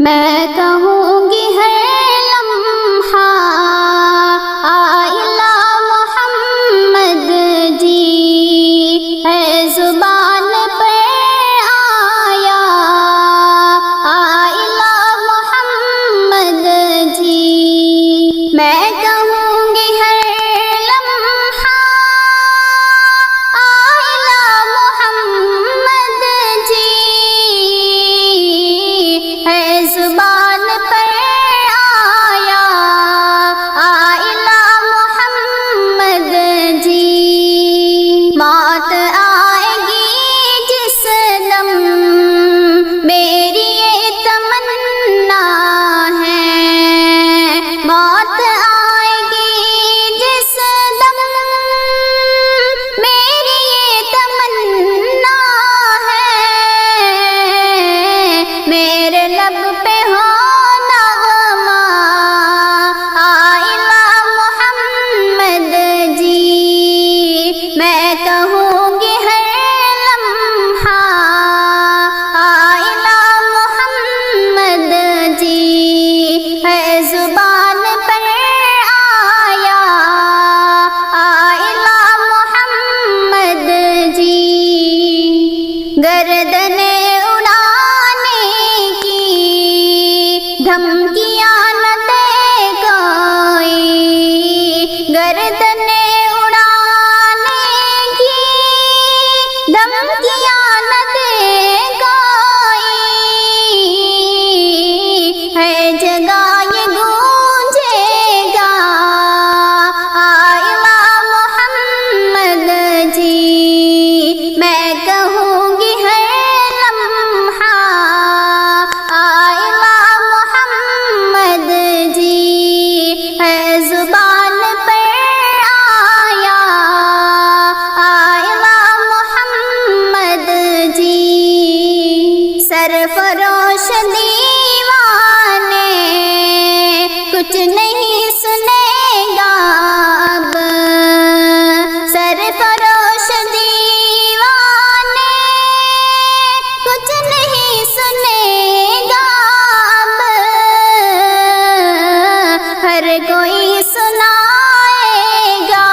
میں کہوں گی ہر لمحہ آئلہ محمد جی، ہے زبان پر آیا آئلہ محمد جی۔ میں کہوں گی ہر لمحہ آئلہ محمد جی، ہے زبان پر آیا آئلہ محمد جی۔ موت آئے گی جس دم میری یہ تمنا ہے، موت آئے گی جس دم میری یہ تمنا ہے، میرے لب پہ ہو نغمہ آئلہ محمد جی۔ میں کہوں گی ہر لمحہ آئلہ محمد جی، ہے زبان پر آیا آئلہ محمد جی۔ گردن اڑانے کی دھمکیاں نہ دے کوئی، گردن اڑانے کی دھمکیاں نہ دے کوئی، ہے جگہ یہ گونجے گا آئلہ محمد جی۔ میں کہوں گی ہر لمحہ آئلہ محمد جی، ہے زبان پر آیا آئلہ محمد جی۔ سرفروش دیوانے کچھ نہیں سنے گا اب، سرفروش دیوانے کچھ نہیں سنے گا اب، ہر کوئی سنائے گا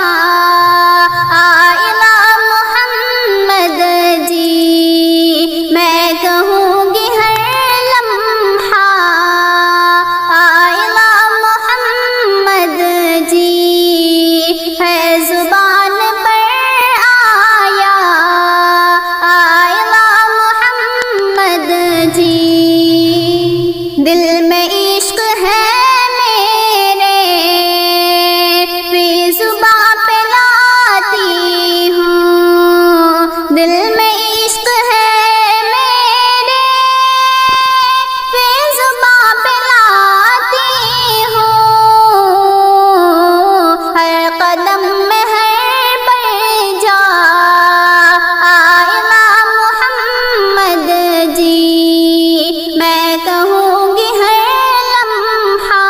آئلہ محمد جی۔ میں کہوں گی ہر لمحہ آئلہ محمد جی، ہے زبان پر آیا آئلہ محمد جی۔ دل میں عشق ہے میرے فی زباں پہ لاتی ہوں، دل میں عشق ہے میرے فی زباں پہ لاتی ہوں، ہر قدم میں ہر بر جا آئلہ محمد جی۔ میں کہوں گی ہر لمحہ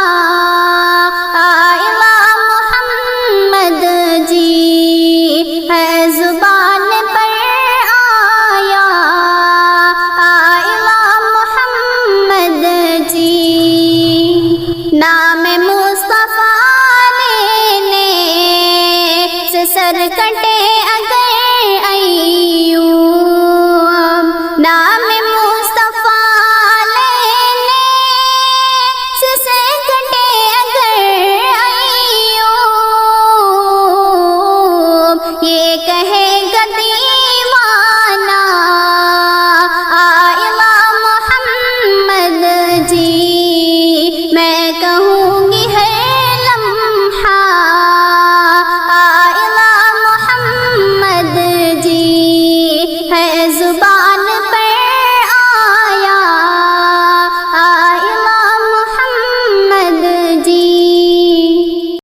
آئلہ محمد جی، ہے زبان پر آیا آئلہ محمد جی۔ نام مصطفیٰ لینے سے سر کٹے اگر ایوب، نام مصطفیٰ لینے سے سر کٹے اگر ایوب، یہ کہے گا